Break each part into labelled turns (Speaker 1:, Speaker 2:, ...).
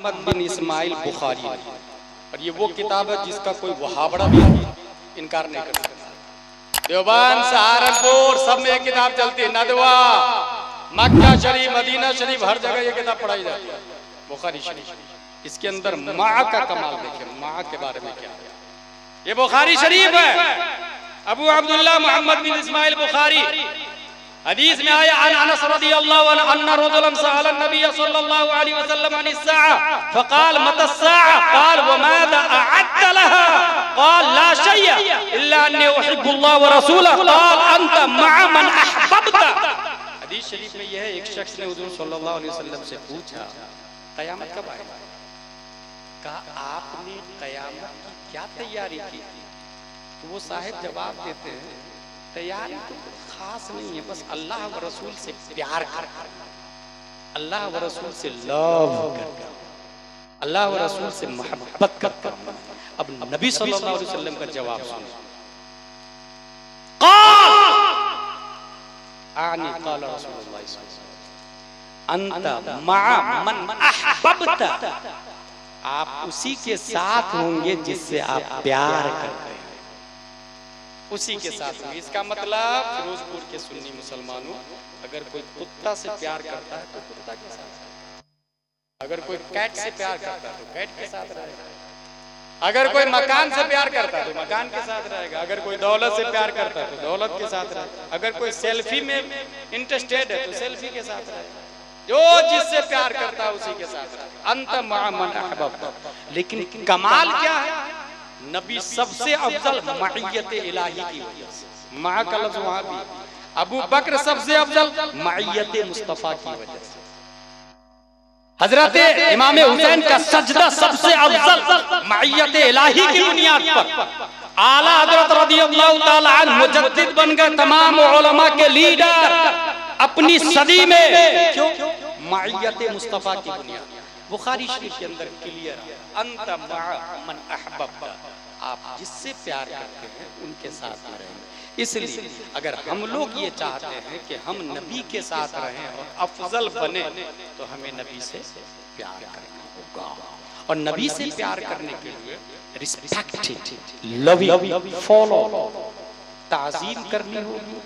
Speaker 1: मोहम्मद बिन इस्माइल बुखारी, और ये वो किताब है जिसका कोई वहाबड़ा भी इनकार नहीं कर सकता। देवबंद, सहारनपुर सब में एक किताब चलती है, नदवा, मक्का शरीफ, मदीना शरीफ, हर जगह ये किताब पढ़ाई जाती है, बुखारी शरीफ। इसके अंदर माँ का कमाल देखें, माँ के बारे में क्या है। ये बुखारी शरीफ है, अबू अब्दुल्लाह मोहम्मद बिन इस्माइल बुखारी। हदीस में आया अनस रज़ियल्लाहु अन्हु अन्ना रजुलन सअल नबी सल्लल्लाहु अलैहि वसल्लम अन अस्साअ फक़ाल मता अस्साअ क़ाल व माज़ा अअद्त लहा क़ाल ला शय'a इल्ला अन्नी उहिब्बुल्लाह व रसूलहु क़ाल अंत मअ मन अहबब्ता। हदीस शरीफ में यह है, एक शख्स ने हुज़ूर सल्लल्लाहु अलैहि वसल्लम से पूछा क़यामत कब आएगी? कहा आपने क़यामत की क्या तैयारी की? तो वो साहिब जवाब देते हैं तैयारी तो खास नहीं है, बस अल्लाह व रसूल से प्यार करना, अल्लाह व रसूल से लव करना, अल्लाह व रसूल से मोहब्बत करना। अब नबी सल्लल्लाहु अलैहि वसल्लम का जवाब सुनो। आनी क़ाल रसूलुल्लाह अंत मअ मन अहबब्ता, आप उसी के साथ होंगे जिससे आप प्यार करते हैं, उसी के साथ होंगे। इसका मतलब फिरोजपुर के सुन्नी मुसलमानों, अगर कोई कुत्ता से प्यार करता है तो कुत्ता के साथ, अगर कोई कैट से प्यार करता है तो कैट के साथ रहेगा, अगर कोई मकान से प्यार करता है तो मकान के साथ रहेगा, अगर कोई दौलत से प्यार करता है तो दौलत के साथ रहेगा, अगर कोई सेल्फी में इंटरेस्टेड है तो सेल्फी के साथ रहेगा। जो जिससे प्यार करता है उसी के साथ रहेगा। अंत मअ मन अहबब्ता। लेकिन कमाल क्या है, नबी सबसे अफजल मइयत इलाही की वजह से, माँ का लफ्ज़ वहां भी, अबू बकर सबसे अफजल मइयत मुस्तफा की वजह से, हजरत इमाम हुसैन का सजदा सबसे अफजल मइयत इलाही की बुनियाद पर। आला हजरत रज़ियल्लाहु ताला अन्हु मुजद्दिद बन गए, तमाम उलमा के लीडर अपनी सदी में, क्यों? मइयत मुस्तफा की बुनियाद। बुखारी शरीफ के अंदर क्लियर, अंत मअ मन अहबब्ता, आप जिससे प्यार करते हैं उनके साथ में रहेंगे। इसलिए अगर हम लोग ये चाहते हैं कि हम नबी के साथ रहें और अफजल बने, तो हमें नबी से प्यार करना होगा, और नबी से प्यार करने के लिए रिस्पेक्ट, लविंग, फॉलो, ताज़ीम करनी होगी,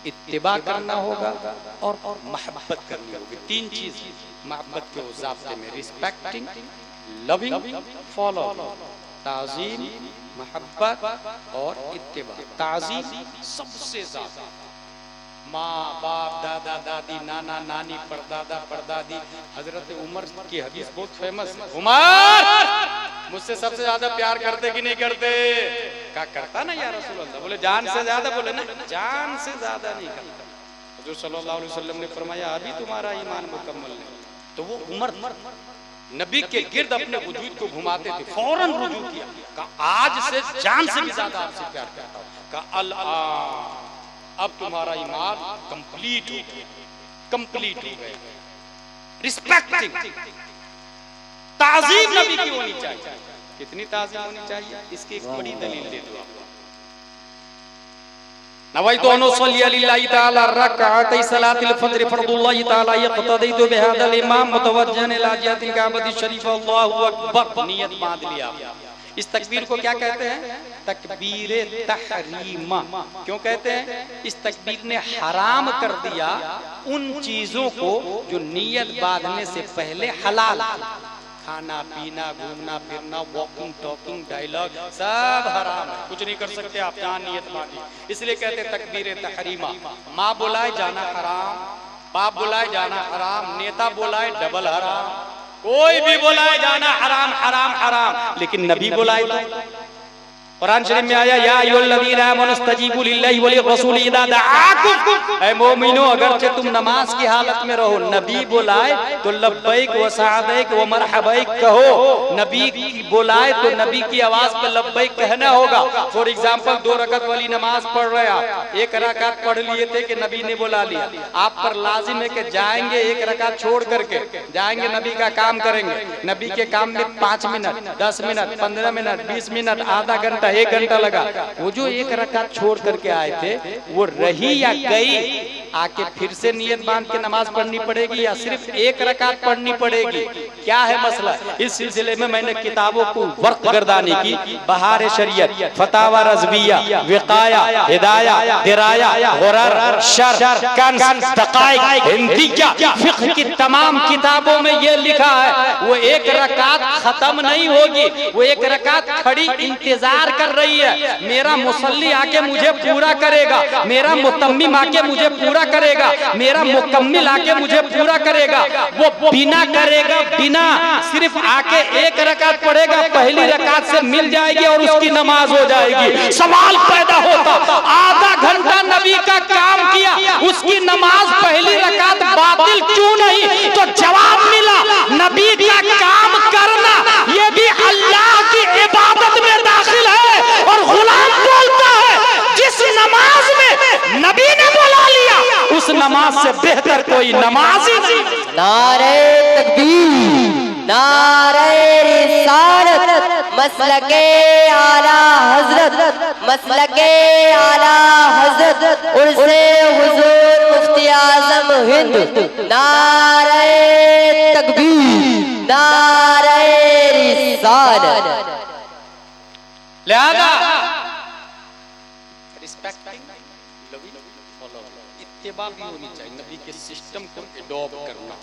Speaker 1: इत्तिबा करना होगा और मोहब्बत करनी होगी। तीन चीज मोहब्बत के ज़ाब्ते में, रिस्पेक्टिंग, लविंग, फॉलो, ताज़ीम, मोहब्बत और इत्तिबा। ताज़ीम सबसे ज्यादा, माँ बाप, दादा दादी, नाना नानी, परदादा परदादी। हजरत उमर की हदीस बहुत फेमस है, उमर मुझसे सबसे ज्यादा प्यार करते कि नहीं करते? क्या करता ना या रसूल अल्लाह? बोले जान से ज्यादा, बोले ना जान से ज्यादा नहीं करता। हुजूर सल्लल्लाहु अलैहि वसल्लम ने फरमाया अभी तुम्हारा ईमान मुकम्मल नहीं। तो वो उमर नबी के गिर्द अपने वजूद को घुमाते थे, फौरन रुजू किया, कहा आज से जान से भी ज्यादा आपसे प्यार करता हूं। कहा अल अब तुम्हारा ईमान कंप्लीट हो गया, कंप्लीट हो गया। रिस्पेक्टिंग, ताज़ीम नबी की होनी चाहिए। कितनी ताज़ीम होनी चाहिए, इसकी एक बड़ी दलील दे दो आपको। नवैतु अन उसल्ली लिल्लाहि तआला रकअतै सलातिल फज्र फर्दुल्लाहि तआला यक्तदीतु बिहादल इमाम मुतवज्जिहन इला जिहतिल काबति शरीफ, अल्लाहु अकबर, नियत बांध लिया। इस तकबीर को क्या कहते हैं? तकबीरे तहरीमा। क्यों कहते हैं? इस तकबीर ने हराम कर दिया उन चीजों को जो नियत बांधने से पहले हलाल, खाना पीना, घूमना फिरना, वॉकिंग टॉकिंग, डायलॉग, सब हराम है, कुछ नहीं कर सकते आप जहाँ नियत बांधी। इसलिए कहते हैं तकबीरे तहरीमा। माँ बुलाए जाना हराम, बाप बुलाए जाना हराम, नेता बुलाए डबल हराम, कोई भी बुलाए जाना हराम हराम हराम। लेकिन नबी बुलाए तो कुरान शरीफ में आया या अय्युहल्लज़ीना आमनू इस्तजीबू लिल्लाहि व लिर्रसूली इज़ा दआकुम, ऐ मोमिनो अगरचे तुम नमाज की हालत में रहो, नबी बुलाए तो लब्बैक व सअदैक व मरहबैक कहो। नबी बुलाए तो नबी की आवाज पे लब्बैक कहना होगा। फॉर एग्जांपल 2 रकात वाली नमाज पढ़ रहे आप, 1 रकात पढ़ लिए थे कि नबी ने बुला लिया, आप पर लाजिम है कि जाएंगे 1 रकात छोड़ करके जाएंगे, नबी का काम करेंगे। नबी के काम में 5 मिनट, 10 मिनट, 15 मिनट, 20 मिनट, आधा घंटा, 1 घंटा लगा। वो जो 1 रकात छोड़ करके आए थे वो रही या गई, आके फिर से नियत बांध के नमाज पढ़नी पड़ेगी या सिर्फ एक रकात पढ़नी पड़ेगी? क्या है मसला? इस सिलसिले में मैंने किताबों को वक्त गर्दानी की, बहार शरीयत, फतावा रज़विया, विकाया, हिदाया, दिराया, गुरर, शर, कंस, दक़ाइक़, हिंदिया, फिक़्ह की तमाम किताबों में ये लिखा है वो एक रकात खत्म नहीं होगी, वो एक रकात खड़ी इंतजार कर रही है। मेरा मुसल्ली आके मुझे पूरा करेगा, मेरा मुतम्मिम आके मुझे पूरा करेगा, मेरा मुकम्मिल आके मुझे पूरा करेगा। वो बिना करेगा, बिना सिर्फ आके एक रकात पढ़ेगा, पहली रकात से मिल जाएगी और उसकी नमाज हो जाएगी। सवाल पैदा होता, आधा घंटा नबी का काम किया, उसकी नमाज पहली रकात बातिल क्यों नहीं? तो जवाब मिला, नबी का काम करना ये भी अल्लाह की इबादत में दाखिल है। और गुलाम बोलता है जिस नमाज में नबी ने बुला लिया उस नमाज से बेहतर कोई नमाज ही नहीं।
Speaker 2: नारे तकबीर, नारे रिसालत, मसलके आला हजरत, मसलके आला हजरत, उर्से हुजूर मुफ्ती आज़म हिंद। नारे तकबीर, नारे रिसालत।
Speaker 1: लिहाजा रिस्पेक्टिंग, लविंग, फॉलोइंग, इत्तिबा भी होनी चाहिए, नबी के सिस्टम को एडॉप्ट करना।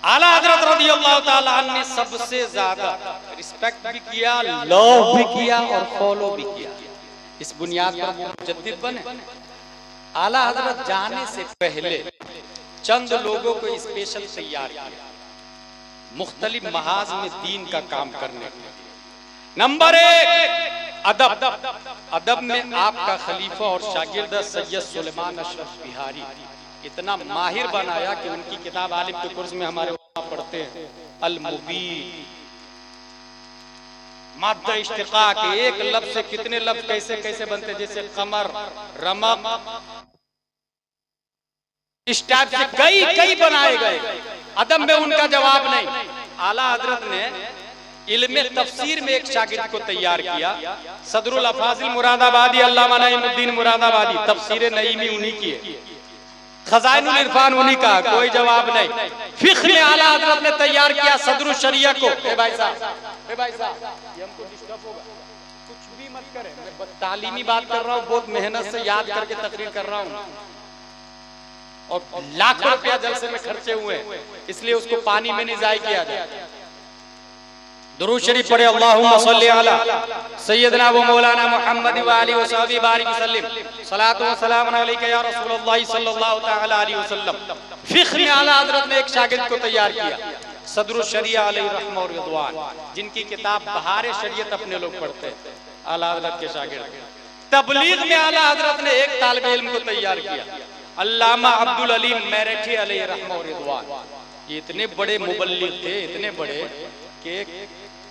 Speaker 1: आला हजरत रज़ियल्लाहु ताला अन्हु ने सबसे ज्यादा रिस्पेक्ट भी किया, लव भी किया और फॉलो भी किया। इस बुनियाद पर वो मुजद्दिद बने। आला हजरत जाने से पहले चंद लोगों को स्पेशल तैयार किया मुख्तलिफ महाज में दीन का काम करने के लिए। नंबर 1 अदब। अदब में आपका खलीफा और शागिर्द सैयद सुलेमान अशरफ बिहारी इतना माहिर बनाया कि उनकी किताब आलिम के कुर्स में हमारे वहां पढ़ते हैं, अल मुबीन। माद्दा इश्तिका के एक लफ्ज से कितने लफ्ज कैसे कैसे बनते, जैसे कमर, रमक, इस टाइप से कई बनाए गए। अदब में उनका जवाब नहीं। आला हजरत ने इल्मे तफसीर में एक शागिर्द को तैयार किया, सदरुल अफाजिल मुरादाबादी, अल्लामा नईमुद्दीन मुरादाबादी। तफसीर नईमी उन्हीं की है, खजाइनुल इरफान उन्हीं का, कोई जवाब नहीं। फिक्र में आला हजरत ने तैयार किया सदरुल शरिया को। ए भाई साहब, ये हमको डिस्टर्ब होगा, कुछ भी मत करें, मैं तालीमी बात कर रहा हूँ, बहुत मेहनत से याद करके तकरीर कर रहा हूँ और लाखों रुपया जलसे में खर्चे हुए, इसलिए उसको पानी में नहीं जाया किया जाए। दुरूद शरीफ पढ़े, अल्लाहुम्मा सल्ली अला सय्यदना व मौलाना मुहम्मद व आलिहि व सहबी बारिक वसल्लम, सलातो व सलाम अलैका या रसूलुल्लाह सल्लल्लाहु तआला अलैहि वसल्लम। फिक्र में आला हजरत ने एक शागिर्द को तैयार किया, सदरुल शरिया अलैहि रहमह और रिदवान, जिनकी किताब बहार शरीयत अपने लोग पढ़ते हैं, आला हजरत के शागिर्द। तबलीग में आला हजरत ने एक तालिब इल्म को तैयार किया, अल्लामा अब्दुल अलीम मेरठी अलैहि रहमह और रिदवान। ये इतने बड़े मुबल्लिग थे, इतने बड़े कि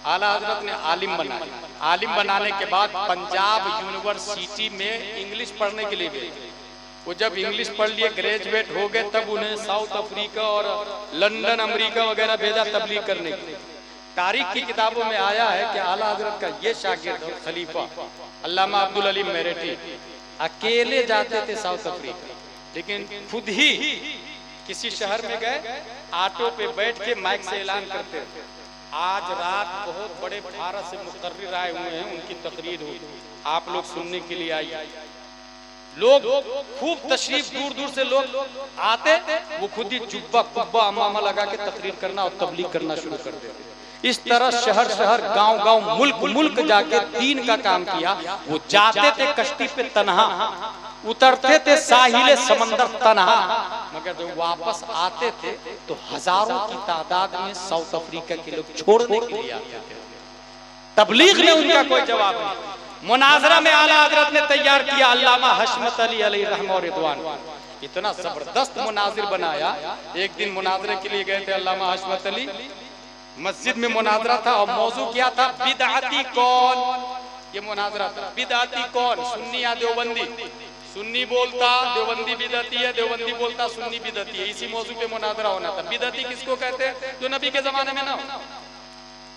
Speaker 1: आला हजरत ने आलिम बनाया। आलिम बनाने के बाद पंजाब यूनिवर्सिटी में इंग्लिश पढ़ने के लिए गए। वो जब इंग्लिश पढ़ लिए, ग्रेजुएट हो गए, तब उन्हें साउथ अफ्रीका और लंदन, अमेरिका वगैरह भेजा तबलीग करने के लिए। तारीख की किताबों में आया है कि आला हजरत का ये शागिर्द और खलीफा अल्लामा अब्दुल अलीम मेरठी अकेले जाते थे साउथ अफ्रीका, लेकिन खुद ही किसी शहर में गए, ऑटो पे बैठ के माइक से ऐलान करते थे, आज रात बहुत बड़े भारत से मुकर्रिर आए हुए हैं, उनकी तकरीर हो, आप लोग सुनने के लिए आइए। लोग खूब तशरीफ, दूर दूर से लोग आते, वो खुद ही जुब्बा कुब्बा अमामा लगा के तकरीर करना और तबलीग करना शुरू कर देते। इस तरह शहर शहर, गांव गांव, मुल्क मुल्क जाके दीन का काम किया। वो जाते थे कश्ती पे तन्हा, उतरते थे साहिल समंदर तन्हा, मगर जब वापस आते थे तो हजारों की तादाद में साउथ अफ्रीका के लोग छोड़ने के लिए आते थे। तबलीग में उनका कोई जवाब नहीं। मुनाजरा में आला हजरत ने तैयार किया अल्लामा हशमत अली अलैहि रहमह और रिदवान। इतना जबरदस्त मुनाजिर बनाया। एक दिन मुनाजरे के लिए गए थे अल्लामा हशमत अली, मस्जिद में मुनाजरा था और मौजू क्या था, बिदअती कौन। ये मुनाजरा था, बिदअती कौन, सुन्नी या देवबंदी। सुन्नी बोलता देवबंदी बिदअती है, देवबंदी बोलता सुन्नी बिदअती है। इसी मौजू पे मुनाजरा होना था। बिदअती किसको कहते हैं? जो नबी के जमाने में ना।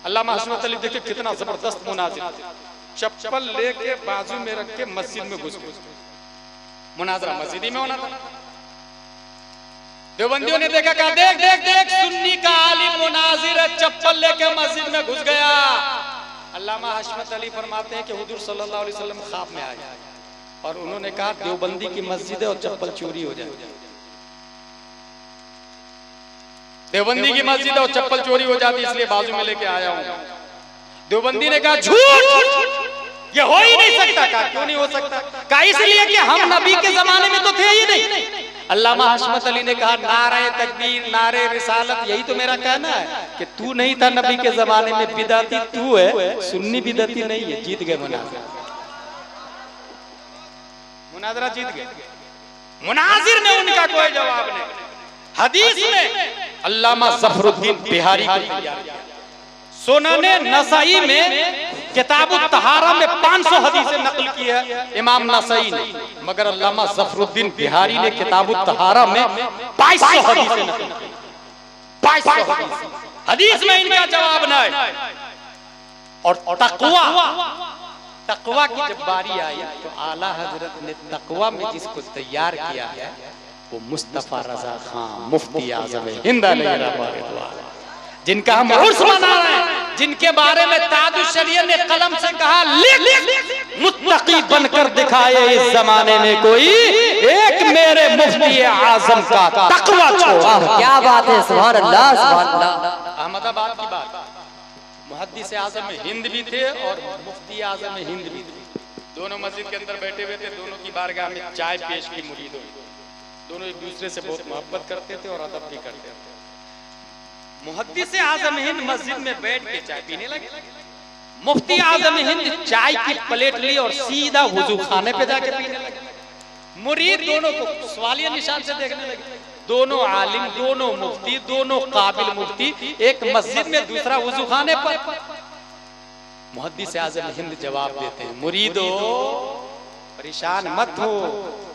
Speaker 1: अल्लामा हशमत अली देखिए कितना जबरदस्त मुनाजिर, चप्पल लेके बाजू में रख के मस्जिद में घुस गए। मुनाजरा मस्जिद में होना था। देवबंदियों ने देखा, कहा देख देख देख सुन्नी का आलिम मुनाजिर चप्पल लेके मस्जिद में घुस गया। अल्लामा हशमत अली फरमाते हैं कि हुजूर सल्लल्लाहु अलैहि वसल्लम ख्वाब में आए और उन्होंने कहा देवबंदी की मस्जिद है और चप्पल चोरी हो जाए। देवबंदी की मस्जिद है और चप्पल चोरी हो जाती, इसलिए बाजू में लेके आया हूं। देवबंदी ने कहा झूठ, ये हो ही नहीं सकता। कहा क्यों नहीं हो सकता? कहा इसलिए कि हम नबी के जमाने में तो थे ही नहीं। अल्लामा हशमत अली ने कहा नारे तकबीर नारे रिसालत, यही तो मेरा कहना है कि तू नहीं था नबी के जमाने में, बिदअती तू है, सुन्नी बिदअती नहीं है। जीत गए मुनाजिर, मुनाजरा जीत गए। मुनाजिर ने उनका कोई जवाब नहीं। हदीस में अल्लामा ज़फरुद्दीन बिहारी को तैयार किया। सुनने नसाई में किताब तहारा में 500 हदीसें नकल की है इमाम नसाई ने, मगर अल्लामा ज़फरुद्दीन बिहारी ने किताब तहारा में 2200 हदीसें नकल की। 2200 हदीस में इनका जवाब नहीं। और तकवा की जब बारी आई तो आला हजरत ने तकवा में जिसको तैयार किया है वो मुस्तफा रजा खान मुफ्ती आजम हिंद जिनका हम उर्स मना रहे हैं, जिनके बारे में ताजुल शरीयत ने कलम से कहा लिख मुत्तकी बनकर दिखाए इस जमाने में कोई एक मेरे मुफ्ती आजम का तकवा छोड़ा।
Speaker 2: क्या बात है, सुभान अल्लाह सुभान अल्लाह।
Speaker 1: अहमदाबाद की बात, मुहद्दिस आजम में हिंद भी थे और मुफ्ती आजम में हिंद भी थे। दोनों मस्जिद के अंदर बैठे हुए थे, दोनों की बारगाह में चाय पेश की मुरीदों, दोनों एक दूसरे से बहुत मोहब्बत करते थे और अदब भी करते थे। मुहद्दिस आजम हिंद मस्जिद में बैठ के चाय पीने लगे। मुफ्ती आजम हिंद चाय की प्लेट ली और सीधा वुजू खाने पे जाके पीने लगे। मुरीद दोनों को सवालिया निशान से देखने लगे। दोनों आलिम, दोनों मुफ्ती, दोनों काबिल मुफ्ती एक मस्जिद में, दूसरा वुजू खाने पर। मुहद्दिस आजम हिंद जवाब देते हैं, मुरीदो परेशान मत हो,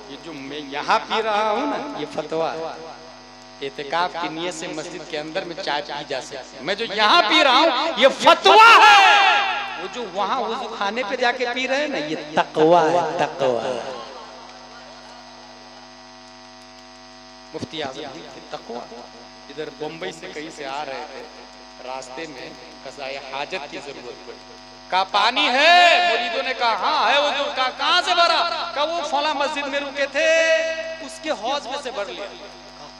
Speaker 1: ये जो मैं यहाँ पी रहा हूँ ना ये फतवा है। एतिकाफ की नियत से मस्जिद के अंदर में चाय पी जा सकती है। मैं जो यहाँ पी रहा हूँ ये फतवा है। वो जो वहाँ वुजू खाने पे जाके पी रहे हैं ना ये तकवा है, तकवा। मुफ्ती आजम तकवा। इधर बम्बई से कहीं से आ रहे थे, रास्ते में कज़ाए हाजत की जरूरत पड़ी। का पानी है? मुरीदों ने कहा हाँ है। वो का कहाँ से भरा? का वो फला मस्जिद में रुके थे उसके हौज में से भर लिया।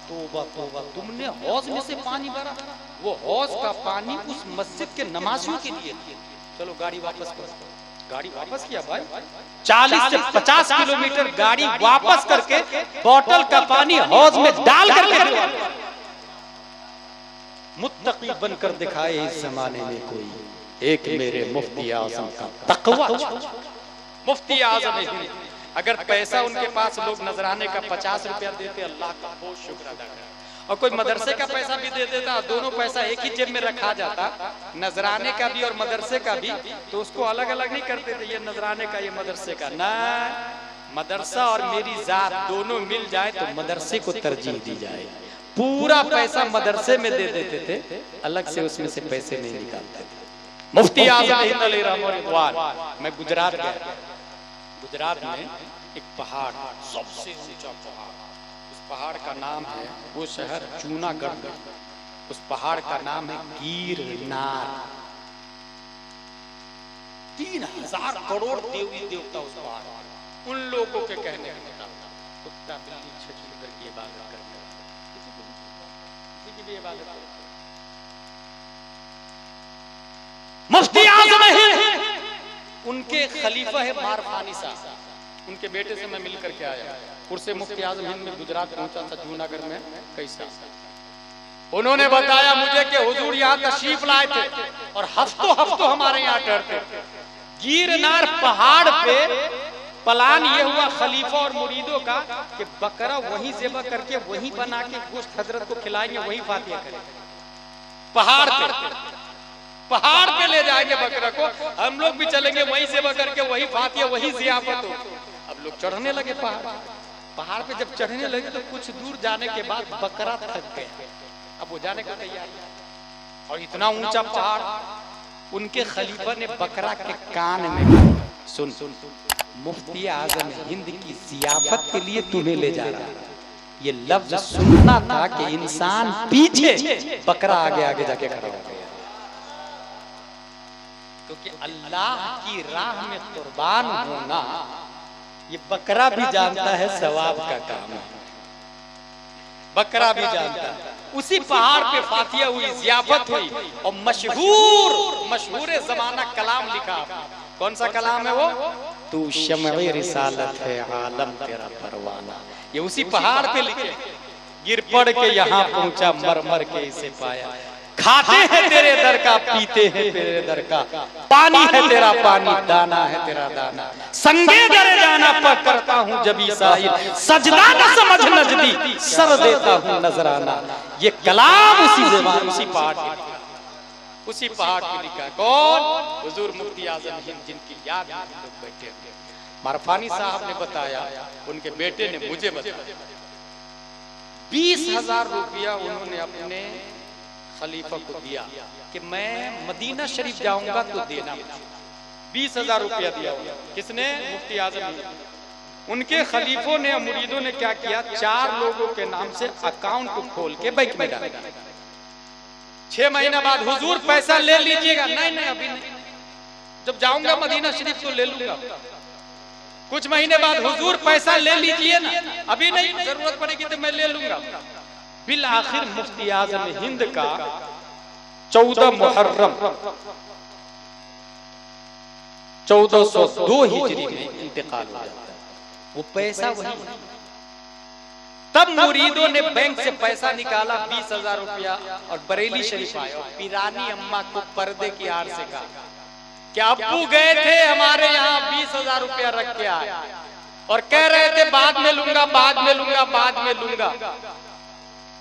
Speaker 1: तोबा तोबा, तुमने हौज में से पानी भरा? वो हौज का पानी उस मस्जिद के नमाजियों के लिए। चलो गाड़ी वापस करो। गाड़ी वापस किया भाई, 40 से 50 किलोमीटर गाड़ी वापस करके बोतल का पानी हौज में डाल करके मुत्तकी बनकर दिखाए इस जमाने में कोई एक मेरे मुफ्ती आजम का तकवा। मुफ्ती आजम हिंद, अगर पैसा उनके पास लोग नजराने का 50 रुपया देते अल्लाह का बहुत शुक्र अदा करते, और कोई मदरसे का पैसा भी दे देता, दोनों पैसा एक ही जेब में रखा जाता, नजराने का भी और मदरसे का भी, तो उसको अलग अलग नहीं करते थे, ये नजराने का ये मदरसे का ना। मदरसा और मेरी जात दोनों मिल जाए तो मदरसे को तरजीह दी जाए। पूरा पैसा मदरसे में दे देते थे, अलग से उसमें से पैसे नहीं निकालते थे। मुफ्ती आजम हिंद अलैहिर्रहमान। मैं गुजरात गया, गुजरात में एक पहाड़, सबसे ऊंचा पहाड़, उस पहाड़ का नाम है, वो शहर जूनागढ़, उस पहाड़ का नाम है गिरनार। 3000 करोड़ देवी देवता उस पहाड़। उन लोगों के कहने के मुताबिक कुत्ता बिल्ली छछली करके इबादत करते हैं, किसी की भी इबादत करते। मुफ्ती आजम हिंद उनके खलीफा है मारफानी साहब, उनके बेटे से मैं मिल करके आया। उर्से मुफ्ती आजम हिंद में गुजरात पहुंचा था, जूनागढ़ में कैसा। उन्होंने बताया मुझे कि हुजूर यहाँ तशरीफ लाए थे और हफ्तों हफ्तों हमारे यहाँ ठहरते थे। गिरनार पहाड़ पे प्लान ये हुआ खलीफा और मुरीदों का कि बकरा वहीं ज़िबा करके वहीं बना के गोश्त हजरत को खिलाएंगे, वहीं फातिहा करेंगे। पहाड़ पे, पहाड़ पे ले जाएंगे बकरा को, हम लोग भी चलेंगे वहीं ज़िबा करके वहीं फातिहा वहीं ज़ियाफत हो। अब लोग चढ़ने लगे पहाड़। पहाड़ पे जब चढ़ने लगे तो कुछ दूर जाने के बाद बकरा थक गया, अब वो जाने को तैयार है। और इतना ऊंचा पहाड़, उनके खलीफा ने बकरा के कान में सुन मुफ्ती आजम हिंद की जियाफत के लिए तुम्हें ले जा रहा है। ये लफ्ज सुनना था कि इंसान पीछे, बकरा आगे आगे जाके खड़ा हो गया, क्योंकि अल्लाह की राह में कुर्बान होना ये बकरा भी जानता है सवाब का काम है, बकरा भी जानता है। उसी पहाड़ पे फातिया हुई, जियाफत हुई और मशहूर जमाना कलाम लिखा। कौन सा कलाम है वो? तू शम्ए रिसालत है, आलम तेरा परवाना। ये उसी पहाड़ पे लिखे। गिर पड़ के यहाँ पहुंचा, मर मर के इसे पाया। खाते हैं तेरे दर का, पीते हैं तेरे दर का, पानी है तेरा पानी, दाना है तेरा दाना। संगे दरे जाना पर करता हूँ जबी साहिल, सजदा न समझ नजदी, सर देता हूँ नजराना। ये कलाम उसी पहाड़ पे, उसी पहाड़ पे लिखा। कौन? हुजूर मुफ्ती आजम हिंद, जिनकी याद में हम लोग बैठे थे। मारफानी साहब ने बताया, उनके बेटे ने मुझे बताया, 20,000 रुपया उन्होंने अपने खलीफा को दिया कि मैं मदीना शरीफ जाऊंगा तो देना। 20,000 रुपया दिया। किसने? मुफ्ती आजम। उनके खलीफों ने, मुरीदों ने क्या किया? 4 लोगों के नाम से अकाउंट खोल के बैंक में डाला। 6 महीना बाद हुजूर पैसा ले लीजिएगा। नहीं अभी नहीं, जब जाऊंगा मदीना शरीफ तो ले लूंगा। कुछ महीने बाद हुजूर पैसा ले लीजिए ना, अभी नहीं, जरूरत पड़ेगी तो मैं ले लूंगा। बिल आखिर मुफ्ती आजम हिंद का 14 मुहर्रम 1402 हिजरी में इंतकाल हो जाता है। वो पैसा वही। तब मुरीदों ने बैंक से पैसा निकाला, 20,000 रुपया, और बरेली शरीफ आए और पीरानी अम्मा को पर्दे की आड़ से कहा कि अब्बू गए थे हमारे यहाँ 20,000 रुपया रख के आए और कह रहे थे बाद में लूंगा, बाद में लूंगा, बाद में लूंगा।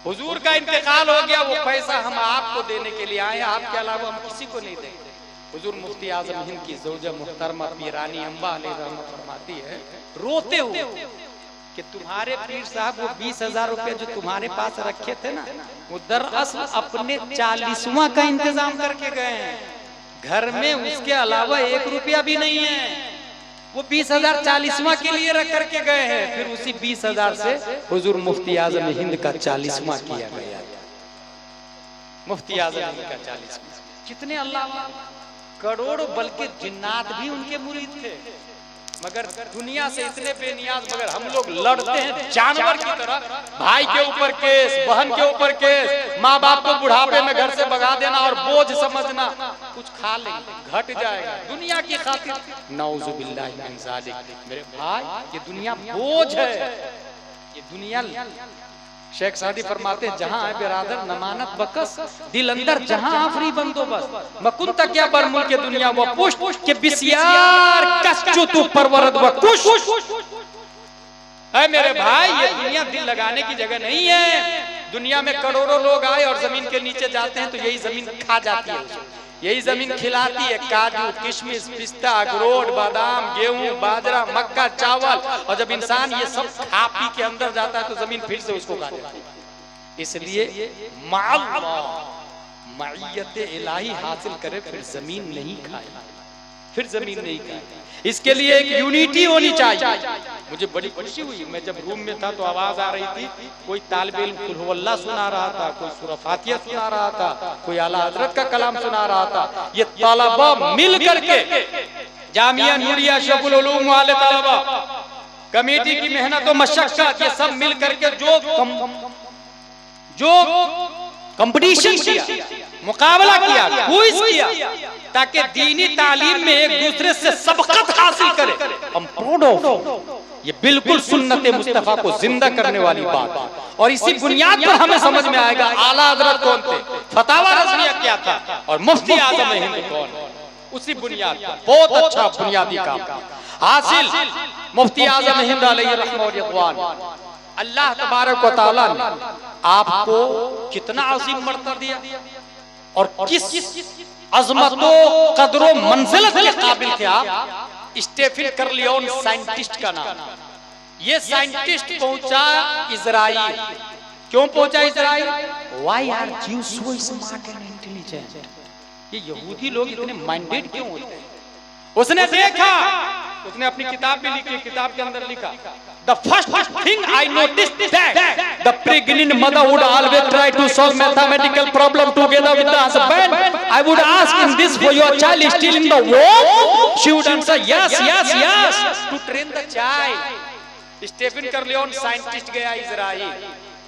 Speaker 1: हुजूर का इंतकाल हो गया, वो पैसा हम आपको देने के लिए आए, आपके अलावा हम किसी को नहीं देंगे। हुजूर मुफ्ती आजम हिंद की ज़ौजा मुहतरमा पीरानी अम्मा अलैहि रहमत फरमाती है, रोते हुए कि तुम्हारे पीर साहब वो 20,000 रुपया जो तुम्हारे पास रखे थे ना, वो दरअसल अपने 40वां का इंतजाम करके गए हैं। घर में उसके अलावा 1 रुपया भी नहीं है। वो 20,000 40वां के लिए रख करके गए हैं। फिर उसी 20,000 से हुजूर मुफ्ती आजम हिंद का 40वां किया गया। मुफ्ती आजम हिंद का 40वां। कितने अल्लाह, करोड़ों, बल्कि जिन्नात भी उनके मुरीद थे। मगर दुनिया से इतने बेनियाज, मगर हम लोग लड़ते हैं जानवर की तरह। भाई के ऊपर केस, बहन के ऊपर केस, माँ बाप को बुढ़ापे में घर से भगा देना और बोझ समझना। कुछ खा लेंगे, घट जाएगा दुनिया की खातिर। नाउजुबिल्लाहि मिन ज़ालिक। मेरे भाई, ये दुनिया बोझ है, ये दुनिया। शेख सादी फरमाते हैं, जहां है बिरादर नमानत बकस, दिल अंदर जहां आफरी बंदोबस्त, मकुन तक क्या बर मुल्क दुनिया वो पुष्ट के बिसियार कच्चू तू परवरद व कुश। है मेरे भाई, ये दुनिया दिल लगाने की जगह नहीं है। दुनिया में करोड़ों लोग आए और जमीन के नीचे जाते हैं तो यही जमीन खा जाती है, यही जमीन खिलाती है काजू, किशमिश, पिस्ता, अखरोट, बादाम, गेहूं, बाजरा, मक्का, चावल। और जब इंसान ये सब खा पी के अंदर जाता है तो जमीन फिर से उसको खा जाती है। इसलिए माइयत इलाही हासिल करे, फिर जमीन नहीं खाए, फिर जमीन नहीं खाए। इसके लिए एक यूनिटी होनी चाहिए। मुझे बड़ी खुशी हुई, मैं जब रूम में था तो आवाज आ रही थी, कोई तालिबे इल्म कुल हुवल्लाह सुना रहा था, कोई सूरह फातिहा सुना रहा था, कोई आला हजरत का कलाम सुना रहा था। ये तलबा मिल करके, जामिया नूरिया शफुल उलूम वाले तलबा, कमेटी की मेहनत और मशक्कत, ये सब मिल करके जो कंपटीशन किया, मुकाबला किया, क्विज किया, ताकि दीनी तालीम में एक दूसरे से सबकत हासिल करे। हम प्राउड ऑफ, ये बिल्कुल सुन्नत मुस्तफा को जिंदा करने वाली बात। और इसी बुनियाद पर हमें समझ में आएगा आला हजरत कौन थे, फतावा रज़विया क्या था, और मुफ्ती आजम हिंद कौन। उसी बुनियाद पर बहुत अच्छा बुनियादी काम हासिल मुफ्ती आजम हिंद अलैहि रहमत रिज़वान। अल्लाह तबारक व तआला ने आपको कितना अजीम मर्तबा दिया और किस अजमतों कदरों मंजिलत के काबिल थे आप। स्टेफन कर्लियोन साइंटिस्ट का नाम। ये साइंटिस्ट पहुंचा इजराइल। क्यों पहुंचा Israel? Why are Jews so smart and intelligent? ये यहूदी लोग इतने माइंडेड क्यों होते हैं? उसने देखा उसने अपनी किताब भी लिखी, किताब के अंदर लिखा, The first thing I noticed that the pregnant mother would always try to solve mathematical problem together with the husband. I would ask, in this for your child is still in the womb? She would answer, yes, yes, yes. To train the child. Stefan करलियोन scientist गया Israel,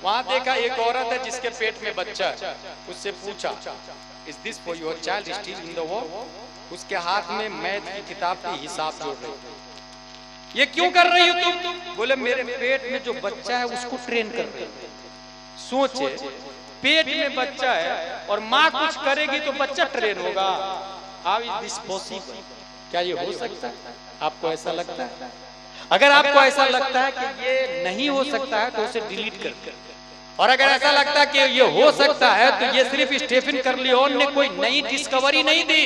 Speaker 1: वहां देखा एक औरत है जिसके पेट में बच्चा है, उससे पूछा, Is this for your child is still in the womb? उसके हाथ में मैथ की किताब की हिसाब जोड़ रही, ये क्यों कर रही हो तुम? बोले मेरे पेट में जो बच्चा है उसको ट्रेन कर रही है। सोचे पेट में बच्चा है और माँ कुछ करेगी तो बच्चा ट्रेन होगा। How is this possible? क्या ये हो सकता है? आपको ऐसा लगता है? अगर आपको ऐसा लगता है कि ये नहीं हो सकता है तो उसे डिलीट कर दो, और अगर ऐसा लगता है कि ये हो सकता है तो ये सिर्फ स्टेफन करलियोन ने कोई नई डिस्कवरी नहीं दी,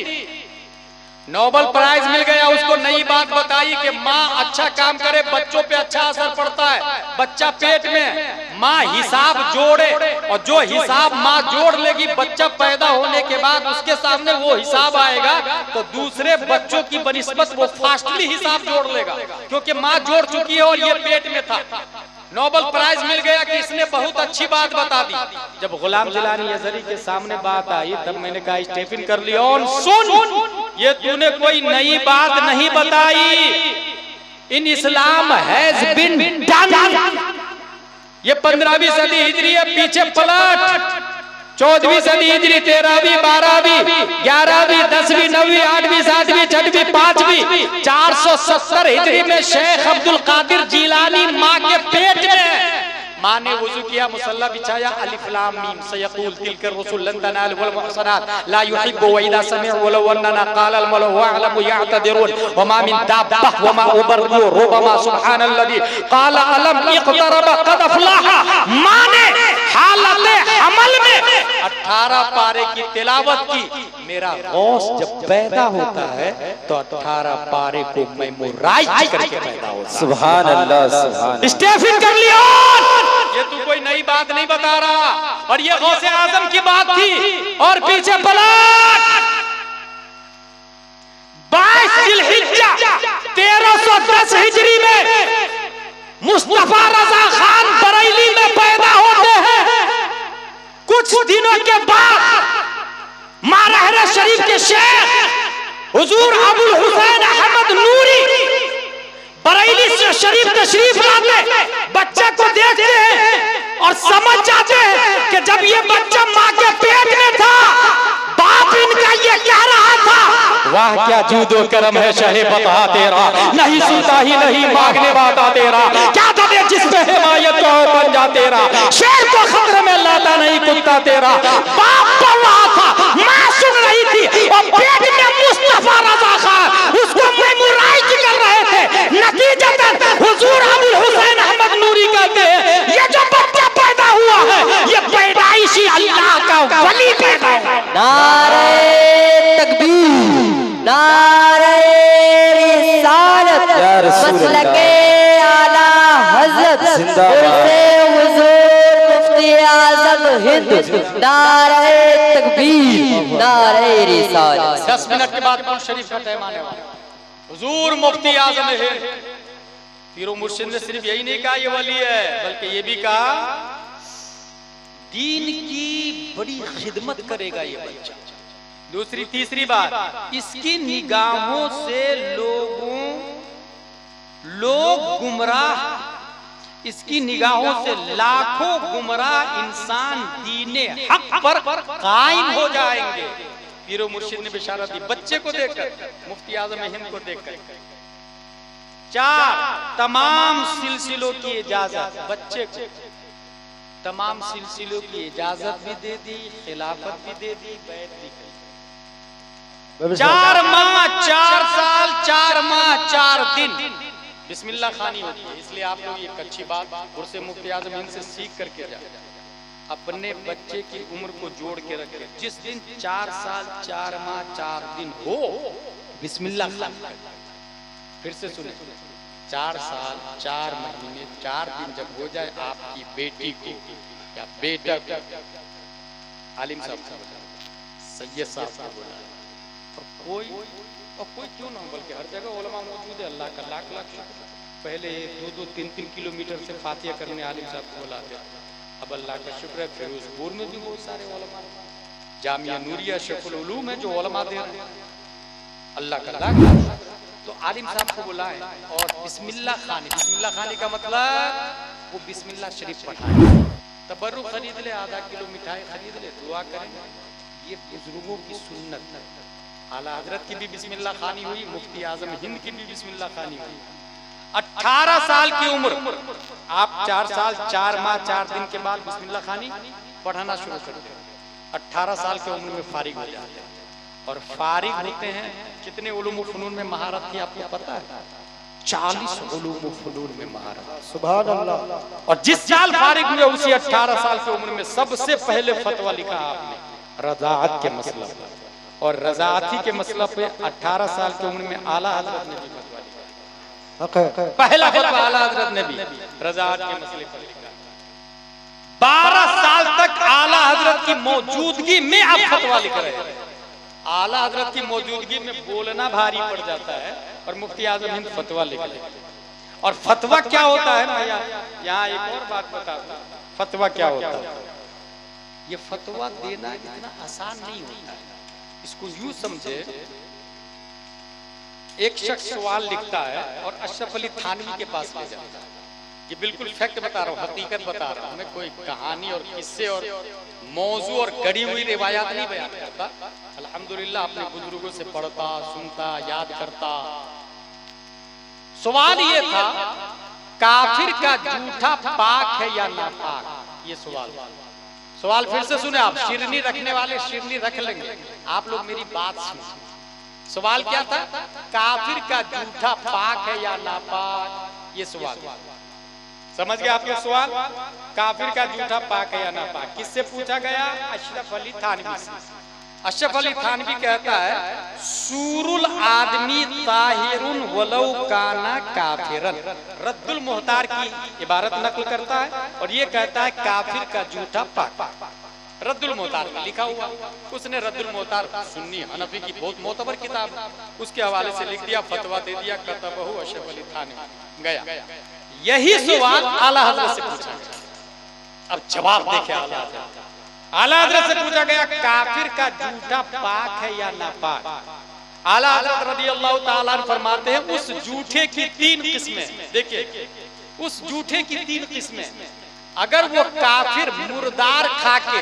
Speaker 1: नोबेल प्राइज मिल गया उसको, नई बात बताई कि माँ अच्छा काम करे बच्चों पे अच्छा असर पड़ता है। बच्चा पेट में, माँ हिसाब जोड़े, और जो हिसाब माँ जोड़ लेगी बच्चा पैदा होने के बाद उसके सामने वो हिसाब आएगा तो दूसरे बच्चों की बनिस्बत वो फास्टली हिसाब जोड़ लेगा, क्योंकि माँ जोड़ चुकी है और ये पेट में था। नोबेल प्राइज मिल गया कि इसने बहुत अच्छी बात बता दी। जब गुलाम जिलानी अजहरी के सामने बात आई तब मैंने कहा, स्टेफन करलियोन सुन, ये तूने कोई नई बात नहीं बताई, इन इस्लाम हैज बीन डन। ये 15वीं सदी हिजरी है, पीछे पलट 14वीं सदी हिजरी, 13वीं, 12वीं, 11वीं, 10वीं, 9वीं, 8वीं, 7वीं, 6वीं, 5वीं, 470 हिजरी में शेख अब्दुल कादिर जिलानी माँ के पेट में, माँ ने वुजू किया, मुसल्ला बिछाया, अलिफ लाम मीम सयक़ूल तिलकर रसूल लन तनाल वल मुहसनात ला युहिब्बु व इदा समिअ वलौ अन्ना क़ाल अल मलअ व अअलमु यअतदिरून व मा मिन दाब्बह व मा उबर्रु रुबमा सुब्हानल्लज़ी क़ाल अलम इक़तरब क़द अफ़लह। माँ ने हालत हमल में 18 पारे की तिलावत की। मेरा गौस जब पैदा होता है तो 18 पारे को मेमोराइज करके पैदा होता है।
Speaker 2: सुभान अल्लाह, सुभान अल्लाह।
Speaker 1: स्टेफन करलियोन, ये तू कोई नई बात नहीं बता रहा, और ये गौसे आजम की बात थी। और पीछे पलट 22 जिलहिज्जा 1310 हिजरी में मुस्तफा रजा खान बरेली में पैदा होते हैं। कुछ दिनों के बाद मारहरा शरीफ के शेख हुजूर अबुल हुसैन अहमद नूरी बरेली से शरीफ तशरीफ लाते, बच्चे को देखते हैं और समझ जाते हैं कि जब ये बच्चा माँ के पेट में था बाप इनका ये कह रहा था, वाह क्या जूदो करम है शहे बता तेरा, नहीं सुनता ही नहीं मांगने वाला तेरा, क्या दे जिस पे हिमायत का बन जा तेरा, शेर को खतरे में लाता नहीं कुत्ता तेरा। बाप बोल रहा था, माँ सुन रही थी, और पेट में मुस्तफा रजा खान उसको मेमोराइज कर रहे थे। नतीजतन हुजूर अबुल हुसैन अहमद नूरी कहते हैं, ये जो बच्चा पैदा हुआ है ये पैदाइशी अल्लाह का वली पैदा हुआ।
Speaker 2: नारे तकबीर, नारे रिसालत, मसलके आला हज़रत उर्से हुजूर मुफ्ती आज़म हिंद, नारे तकबीर, नारे रिसालत।
Speaker 1: 10 मिनट के बाद कौन शरीफ का टाइम आने वाला। हुजूर मुफ्ती आज़म हिंद पीरो मुर्शिद ने सिर्फ यही नहीं कहा ये वली है, बल्कि ये भी कहा दीन की बड़ी खिदमत करेगा ये बच्चा। दूसरी तीसरी बात, इसकी निगाहों से लोग गुमराह, इसकी निगाहों से लाखों गुमराह इंसान दीने हक पर कायम हो जाएंगे। पीरो मुर्शिद ने बिशारत दी बच्चे को देखकर, मुफ्ती आज़म हिंद को देखकर। 4 तमाम सिलसिलों की इजाजत, बच्चे को तमाम सिलसिलों की इजाजत भी दे दी, खिलाफत भी दे दी, बैत भी कर दी। 4 माह 4 साल 4 माह 4 दिन बिस्मिल्लाह खानी होती है। इसलिए आप लोग एक अच्छी बात उर्से मुफ्ती आज़म हिंद से सीख करके जाए, अपने बच्चे की उम्र को जोड़ के रखें। जिस दिन 4 साल 4 माह 4 दिन हो बिस्मिल्लाह खानी। फिर से सुने, 4 साल 4 महीने 4 दिन जब हो जाए, आपकी बेटी को या बेटा को आलिम साहब को बुलाया, सैयद साहब को बुलाया, और कोई क्यों ना हो, बल्कि हर जगह उलमा मौजूद है। अल्लाह का लाख लाख शुक्र। पहले 2-2, 3-3 किलोमीटर से फातिहा करने आलिम साहब को बुलाते, अब अल्लाह का शुक्र है फिरोजपुर में भी बहुत सारे उलमा, जामिया नूरिया शेखुल उलूम है जो उलमा दे रहे हैं, अल्लाह का लाख लाख शुक्र। तो आलिम साहब को बुलाएं और बिस्मिल्लाह खानी, बिस्मिल्लाह खानी का मतलब वो बिस्मिल्लाह शरीफ पढ़ाए, तबर्रुक खरीद ले, आधा किलो मिठाई खरीद ले, दुआ करें। ये बुजुर्गों की सुन्नत। आला हजरत की भी बिस्मिल्लाह खानी हुई, मुफ्ती आजम हिंद की भी बिस्मिल्लाह खानी हुई। 18 साल की उम्र, आप 4 साल 4 माह 4 दिन के बाद बिस्मिल्लाह खानी पढ़ाना शुरू करते हैं। 18 साल की उम्र में फारिग हो जाते हैं और फारिग होते हैं। कितने उलूम फनून में महारत थी आपको पता है? 40 उलूम फनून में महारत। सुभान अल्लाह। और जिस साल फारिग हुए उसी 18 साल की उम्र में सबसे पहले फतवा लिखा आपने रज़ाअत के मसला पर, और रज़ाअती के मसला पे 18 साल की उम्र में आला हजरत ने भी फतवा लिखा। पहला फतवा आला हजरत ने भी रज़ाअत के मसले पर लिखा। 12 साल तक आला हजरत की मौजूदगी में आप फतवा लिख रहे हैं। आला हजरत की मौजूदगी में बोलना भारी पड़ जाता है और मुफ्ती आजम हिंद फतवा लिख लेते। और फतवा क्या होता है? मैं यहाँ एक और बात बता दूं, फतवा क्या होता है? ये फतवा देना इतना आसान नहीं होता है। इसको यूं समझे, एक शख्स सवाल लिखता है और अशरफ अली थानवी के पास ले जाता है। ये बिल्कुल फैक्ट बता रहा हूँ, हकीकत बता रहा हूँ, मैं कोई कहानी और किस्से और मौजू और गढ़ी हुई रिवायात नहीं बयान करता। अल्हम्दुलिल्लाह अपने बुजुर्गों से पढ़ता, सुनता, याद करता। सवाल ये था, काफिर का जूठा पाक है या नापाक? ये सवाल फिर से सुने आप, शिरनी रखने वाले शिरनी रख लेंगे, आप लोग मेरी बात सुनो। सवाल क्या था? काफिर का जूठा पाक है या नापाक? ये सवाल समझ गए आप लोग? सवाल काफिर का जूठा पाक है या नापाक किससे पूछा गया? अशरफ अली थानवी से। अशरफ अली थानवी कहता है, सूरुल आदमी ताहिरुन वलौ काना काफिरन। रद्दुल मुहतार की इबारत नकल करता है और ये कहता है काफिर का जूठा पाक। रद्दुल मुहतार में लिखा हुआ, उसने रद्दुल मुहतार सुन्नी हनफी की बहुत मोतबर किताब, उसके हवाले से लिख दिया, फतवा दे दिया, कतबहु अशरफ अली थानवी। गया यही सवाल आला हजरत से पूछा गया। अब जवाब देखे आला हजरत। आला हजरत से पूछा गया, काफिर का जूठा पाक है या नापाक? आला हजरत रज़ियल्लाहु ताला अन्हु फरमाते हैं, उस जूठे की 3 किस्में। देखिए, उस जूठे की 3 किस्में। अगर वो काफिर मुर्दार खा के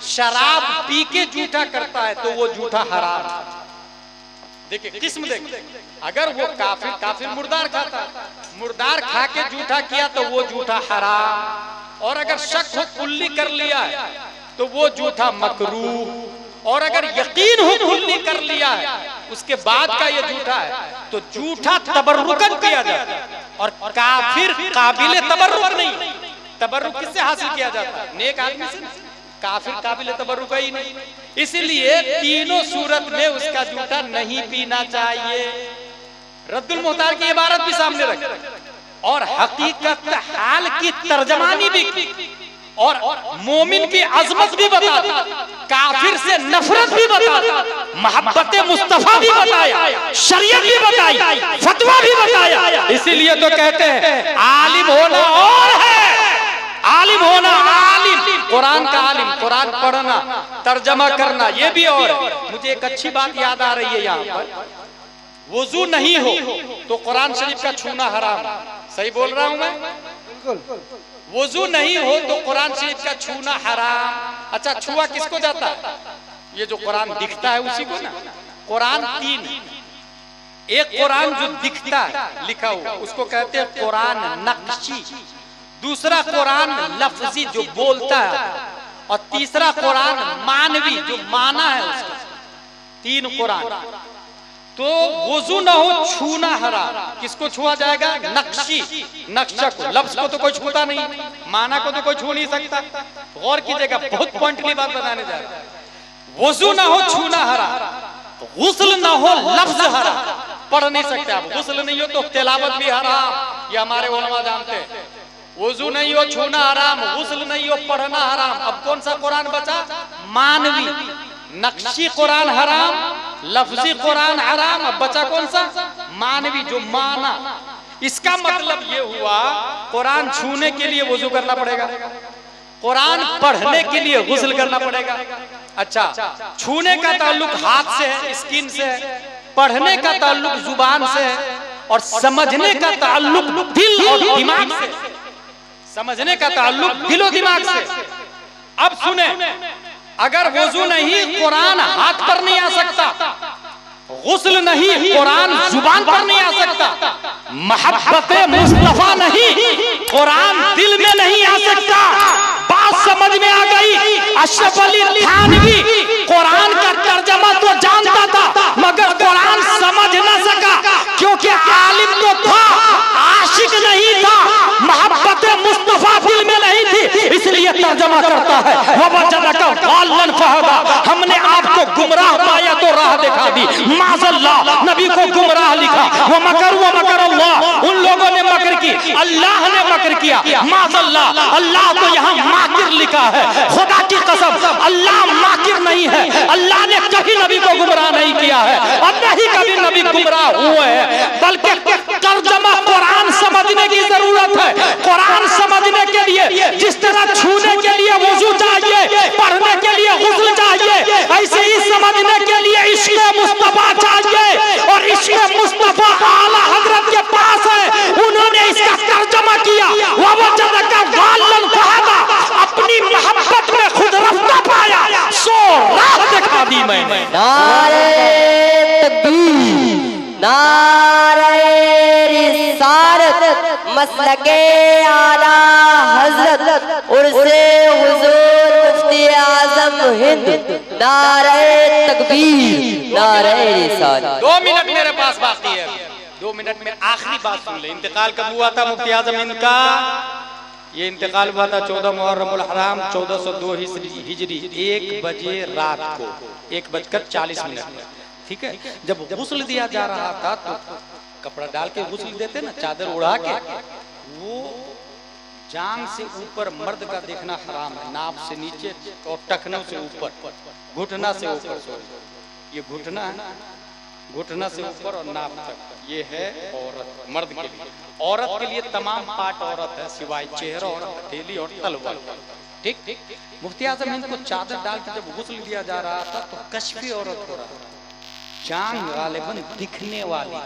Speaker 1: शराब पी के जूठा करता है तो वो जूठा हराम। देखिए किस्म देखिए, अगर वो काफिर मुर्दार खाता, मुर्दार खा के जूठा किया तो वो जूठा हराम। और अगर शक हो कुल्ली कर लिया है तो वो जूठा मकरूह। और अगर यकीन हो कुल्ली कर लिया है उसके बाद का ये जूठा है तो जूठा तबर्रुकन किया जाता है। और काफिर काबिल तबर्रुक नहीं। तबर्रुक किससे हासिल किया जाता है? नेक आदमी से। काफिर काबिल तबर्रुक ही नहीं। इसलिए तीनों सूरत में उसका जूठा नहीं पीना चाहिए। रद्दुल मुहतार की इबारत भी सामने रख और हकीकत हाल की तर्जमानी भी की और मोमिन की अजमत भी बता दी, काफिर से नफरत भी बता दी, मोहब्बत मुस्तफा भी बताया, शरीयत भी बताई, फतवा भी बताया। इसीलिए तो कहते हैं आलिम होना और है, आलिम होना, आलिम कुरान का आलिम, कुरान पढ़ना, तर्जमा करना, ये भी और। मुझे एक अच्छी बात याद आ रही है, यहाँ पर वुजू नहीं हो तो कुरान शरीफ का छूना हराम। सही बोल रहा हूं मैं? बिल्कुल। वुजू नहीं हो तो कुरान शरीफ का छूना हराम। अच्छा, छुआ किसको जाता है? ये जो कुरान दिखता है उसी को ना। कुरान 3, एक कुरान जो दिखता है लिखा हुआ उसको कहते हैं कुरान नक्शी, दूसरा कुरान लफ्जी जो बोलता है, और तीसरा कुरान मानवी जो माना है उसका। 3 कुरान। तो वुजू ना हो, छूना हराम। किसको छुआ जाएगा? नक्शी, नक्शा को। लफ्ज को तो कोई छूता नहीं, माना को तो कोई छू नहीं सकता। गौर कीजिएगा, बहुत पॉइंटली बात बताने जा रहा है। वुजू ना हो, छूना हराम। गुस्ल ना हो, लफ्ज हराम। पढ़ नहीं सकते आप। गुस्ल नहीं हो तो तिलावत भी हराम, ये हमारे उलमा जानते हैं। वुजू नहीं हो, छूना हराम, गुस्ल नहीं हो, पढ़ना हराम। अब कौन सा कुरान बचा? मानवी। नक्शी कुरान हराम, लफ्जी कुरान हराम, अब बचा कौन सा? मानवी, जो माना। इसका मतलब ये हुआ कुरान छूने के लिए वुजू करना पड़ेगा, कुरान पढ़ने के लिए गुस्ल करना पड़ेगा। अच्छा, छूने का ताल्लुक हाथ से है, स्किन से है, पढ़ने का ताल्लुक जुबान से है, और समझने का ताल्लुक दिल और दिमाग से। समझने का ताल्लुक दिल और दिमाग से। अब सुने, अगर वुजू नहीं, कुरान हाथ पर नहीं आ सकता, गुस्ल नहीं, कुरान जुबान पर नहीं आ सकता, मोहब्बत मुस्तफा नहीं, कुरान दिल में नहीं आ सकता। बात समझ में आ गई? अशरफ अली थानवी कुरान का तर्जमा तो जानता था, मगर कुरान समझ न सका, क्योंकि आलिम तो था, आशिक नहीं था, मोहब्बत मुस्तफा दिल में नहीं थी, इसलिए तर्जमा करता है ववजदका ज़ाल्लन फहदा। हमने आपको गुमराह पाया तो राह दिखा दी। माज़ल्लाह, नबी को गुमराह लिखा। वो मकर अल्लाह, उन लोगों ने मकर की, अल्लाह ने मकर किया। माज़ल्लाह, अल्लाह को यहाँ माकिर लिखा है। खुदा की कसम, अल्लाह माकिर नहीं है। अल्लाह ने कभी नबी को गुमराह नहीं किया है, अब नहीं कभी नबी गुमराह हुए हैं, बल्कि तर्जमा कुरान समझने की जरूरत है। कुरान समझने के लिए जिस तरह छूने के लिए वुजू चाहिए, पढ़ने के लिए गुस्ल चाहिए, ऐसे ही समझने के लिए इश्क़ मुस्तफा चाहिए, और इश्क़ मुस्तफा आला हजरत के पास है। उन्होंने इसका तर्जमा किया, ववजदका ज़ाल्लन फहदा, अपनी मोहब्बत में खुद रफ्ता पाया, सो राह दिखा दी मैंने।
Speaker 2: नारे तकबीर, नारे रिसालत, मसलके आला हजरत उर्से हुजूर मुफ्ती आजम हिंद। नारे तकबीर, नारे रिसालत।
Speaker 1: 2 मिनट मेरे पास बाकी है, 2 मिनट में आखिरी बात सुन ले। इंतकाल कब हुआ था मुफ्ती आजम हिंद का? ये इंतकाल हुआ था 14 मुहर्रमुल हराम 1402 हिजरी, 1 बजे रात को, 1:40 ठीक है। जब गुस्ल दिया जा रहा था तो कपड़ा डाल के गुस्ल देते ना, चादर उड़ा के, वो जांग से ऊपर मर्द का देखना हराम है, नाभ से नीचे और टखनों से ऊपर, घुटना से ऊपर, ये घुटना है, घुटना से ऊपर और नाभ तक, ये है औरत, मर्द के लिए। औरत के लिए तमाम पार्ट औरत है, सिवाय चेहरा और हथेली और तलवार। ठीक। मुफ्ती आजम हिंद को चादर डाल के जब गुस्ल दिया जा रहा था तो कश्फी औरत हो रहा था, जांग गालिबन दिखने वाली।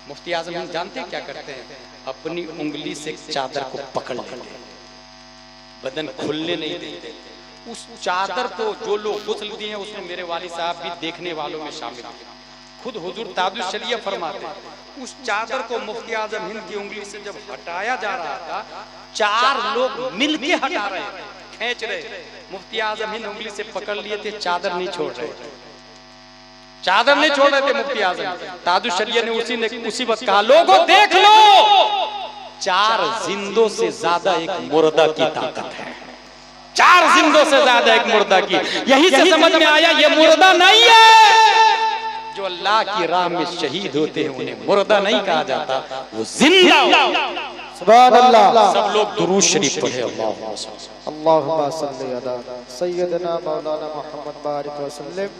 Speaker 1: मुफ्ती आजम हिंद जानते क्या करते हैं? अपनी उंगली से चादर को पकड़ लेते, बदन खुलने नहीं देते। उस चादर को जो लोग गुस्ल दिए हैं, उसमें मेरे वालिद साहब भी देखने वालों में शामिल हैं। खुद हुजूर ताजुल शरिया फरमाते हैं, उस चादर को मुफ्ती आजम हिंद की उंगली से जब हटाया जा रहा था, 4 लोग मिलके हटा रहे, खींच रहे। मुफ्ती आजम हिंद उंगली से पकड़ लिए थे, चादर नहीं छोड़ रहे थे, चादर नहीं छोड़ रहे थे मुफ्ती आजम। ताजुल शरिया ने उसी वक्त कहा, लोगों देख लो, 4 जिंदों से ज्यादा एक मुर्दा की ताकत है, 4 जिंदों से ज्यादा एक मुर्दा की। यही से समझ में आया ये मुर्दा नहीं है। जो अल्लाह की राह में शहीद होते हैं उन्हें मुर्दा नहीं कहा जाता, वो जिंदा।
Speaker 3: सुभान अल्लाह।
Speaker 1: सब लोग दुरूद शरीफ पढ़े।
Speaker 3: अल्लाहुम्मा सल्ली अला सय्यदना मौलाना मुहम्मद बारिक वसल्लम।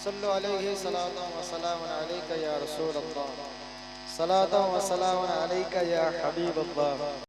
Speaker 3: सल्लु अलैहि सलातु व सलामुन अलैका या रसूल अल्लाह, सलातु व सलामुन अलैका या हबीब अल्लाह।